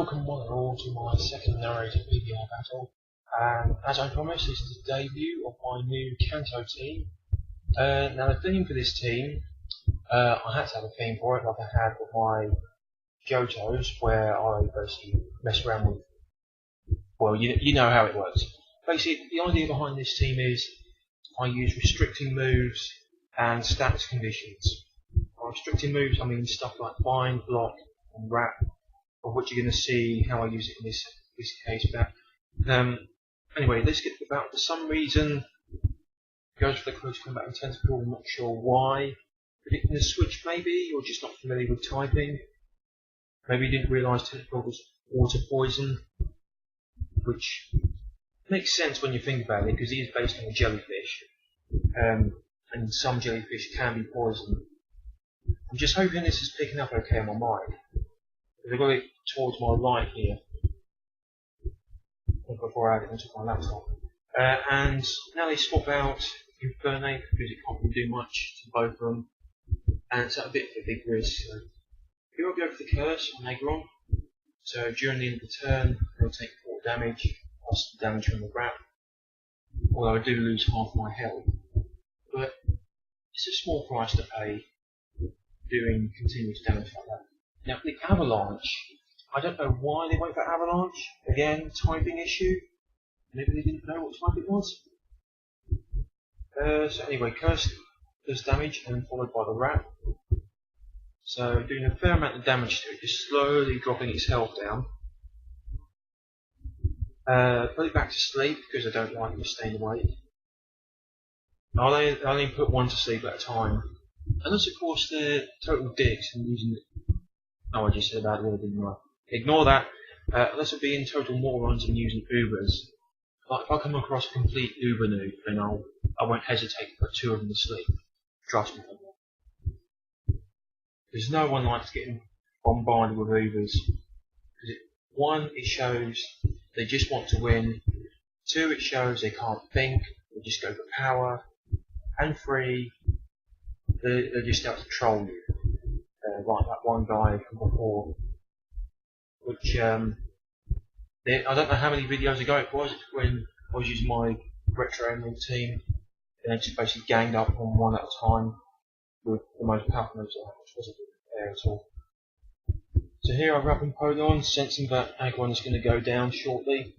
welcome one and all to my second narrating PBR battle. As I promised, this is the debut of my new Kanto team. Now the theme for this team, I had to have a theme for it like I had with my Johtos, where I basically mess around with, well, you know how it works. Basically, the idea behind this team is I use restricting moves and stats conditions. By restricting moves, I mean stuff like bind, block, and wrap, of which you're going to see how I use it in this case. But anyway, let's get to the battle. For some reason, it goes for the close combat and tentacle. I'm not sure why. Predicting a switch, maybe, or just not familiar with typing. Maybe you didn't realise tentacle was water poison, which makes sense when you think about it, because he is based on a jellyfish, and some jellyfish can be poisoned. I'm just hoping this is picking up okay on my mic. I've got it towards my right here before I add it onto my laptop. And now they swap out Infernate because it can't really do much to both of them, and it's at a bit of a big risk. So here I'll go for the curse on Agron. So during the end of the turn, they'll take 4 damage, plus the damage from the wrap. Although I do lose half my health, but it's a small price to pay doing continuous damage like that. Now the avalanche, I don't know why they went for avalanche. Again, typing issue. Maybe they didn't know what type it was. So anyway, curse does damage and followed by the wrap. So doing a fair amount of damage to it, just slowly dropping its health down. Put it back to sleep because I don't like it staying awake. I only put one to sleep at a time. Unless of course they're total dicks and using it. Oh, I just said that word, didn't I? Ignore that. Unless we're being total morons and using Ubers. Like if I come across a complete Uber noob, then I won't hesitate to put 2 of them to sleep. Trust me. Because no one likes getting bombarded with Ubers. Because one, it shows they just want to win. 2, it shows they can't think. They just go for power. And 3, they're just out to troll you. Like that one guy from before, which I don't know how many videos ago it was when I was using my retro emerald team, and they just basically ganged up on one at a time with the most powerful moves, which wasn't fair at all. So here I wrap and Polon, sensing that Agron is going to go down shortly.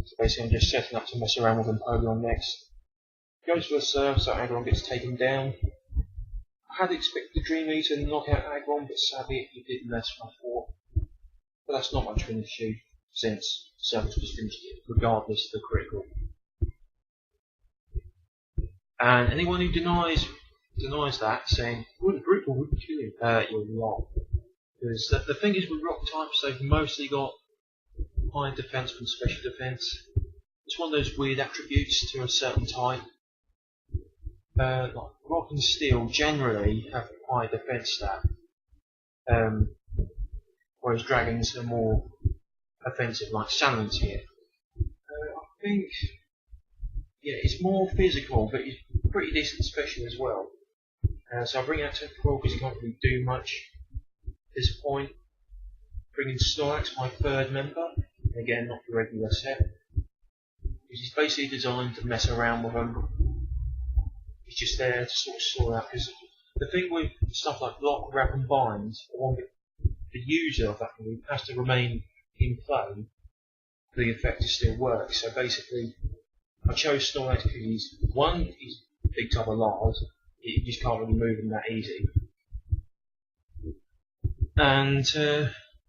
So basically I'm just setting up to mess around with Empoleon next. Goes for a serve, so Agron gets taken down. I had expected the Dream Eater to knock out Agron, but sadly he did less than I thought. But that's not much of an issue, since Servants just finished it, regardless of the critical. And anyone who denies that, saying, "Well, the critical wouldn't kill him," you're wrong. Because the thing is with rock types, they've mostly got high defense and special defense. It's one of those weird attributes to a certain type. Like rock and steel generally have a high defense stat, whereas dragons are more offensive, like Salamence here. I think, yeah, it's more physical, but it's pretty decent special as well. So I'll bring out Tentacle because he can't really do much at this point. Bring in Snorlax, my 3rd member, again not the regular set, because he's basically designed to mess around with them. He's just there to sort of sort out, because the thing with stuff like block, wrap and bind, the user of that move has to remain in play for the effect to still work. So basically I chose Snorlax because he's big type of large, you just can't really move him that easy. And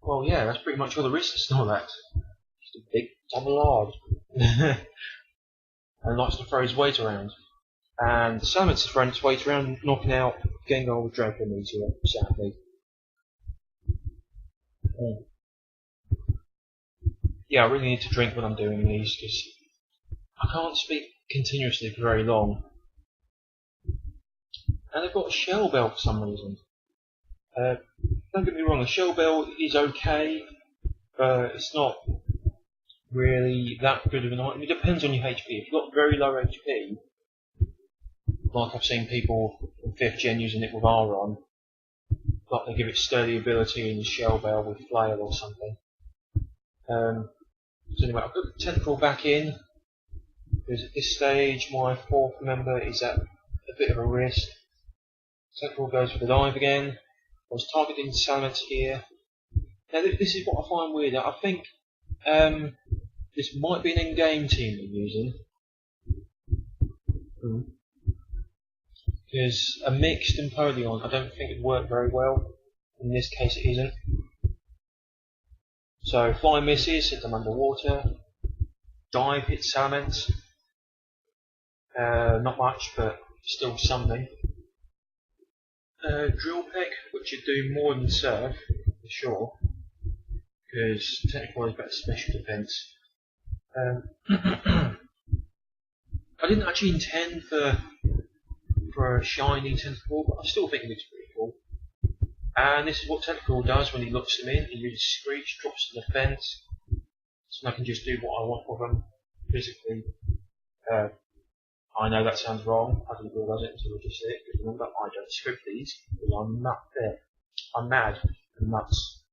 well yeah, that's pretty much all there is to Snorlax. Just a big type of large. And likes to throw his weight around. And the Salamence is throwing its weight around, knocking out Gengar with Draco Meteor, sadly. Yeah, I really need to drink when I'm doing these, because I can't speak continuously for very long. And they've got a Shell Bell for some reason. Don't get me wrong, a Shell Bell is okay, but it's not really that good of an item. It depends on your HP. If you've got very low HP, like I've seen people in 5th gen using it with Aron, like they give it sturdy ability and Shell Bell with Flail or something. So anyway, I'll put the tentacle back in, because at this stage my fourth member is at a bit of a risk. Tentacle goes for the dive again. I was targeting salamence here. Now this is what I find weird. I think this might be an in-game team they're using. Because a mixed Empoleon I don't think would work very well. In this case it isn't. So fly misses, hit them underwater. Dive hits salamence. Not much, but still something. Drill peck, which should do more than surf, for sure. Because technically it's better special defense. I didn't actually intend for a shiny tentacle, but I still think it looks pretty cool. And this is what Tentacle does when he looks them in. He uses Screech, drops to the fence, so I can just do what I want with them physically. I know that sounds wrong. I didn't realise it until I just said it. Because remember, I don't script these because I'm not there. I'm mad and nuts.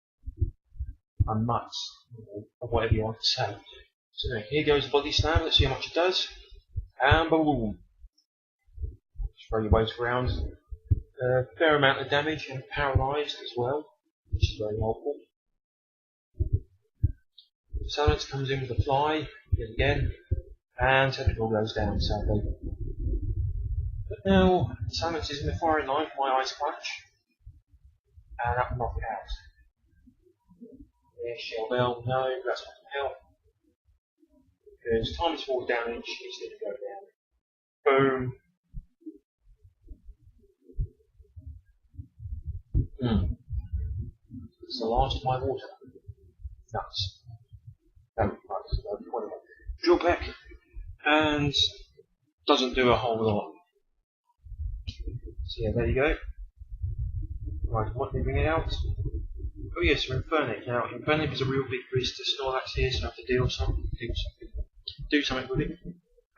I'm nuts, or whatever you want to say. So anyway, here goes the body slam. Let's see how much it does. And boom. Throw your weight around. Fair amount of damage and paralysed as well, which is very helpful. Salamence comes in with a fly, yet again, and Tentacle goes down sadly. But now Salamence is in the firing line for my Ice Punch, and that will knock it out. Yeah, Shell Bell, no, that's not going to help. Because times 4 damage is going to go down. Boom. It's the last of my water. Nuts. Drill peck, and doesn't do a whole lot. So yeah, there you go. Right, what did we bring it out? Oh yes, we're Infernape. Now, Infernape is a real big risk to Snorlax here, so I have to do something with it.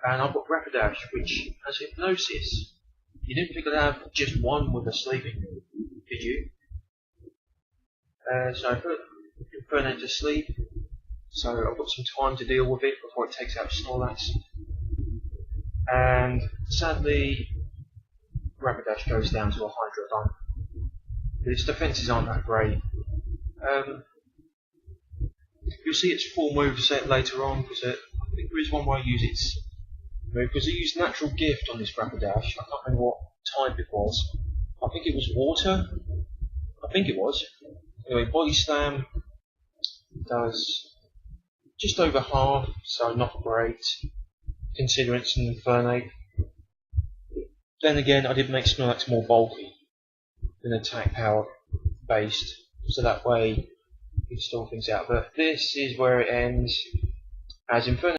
And I've got Rapidash, which has Hypnosis. You didn't think I'd have just one with a sleeping, did you? So I put Infernape to sleep, so I've got some time to deal with it before it takes out Snorlax. And sadly, Rapidash goes down to a Hydro Dunk. Its defences aren't that great. You'll see its full move set later on, because I think there is one way I use its move, because I used Natural Gift on this Rapidash. I can't remember what type it was. I think it was water. I think it was. Anyway, Body Slam does just over half, so not great, considering it's an Infernape. Then again, I did make Snorlax more bulky than attack power based, so that way you can stall things out. But this is where it ends, as Infernape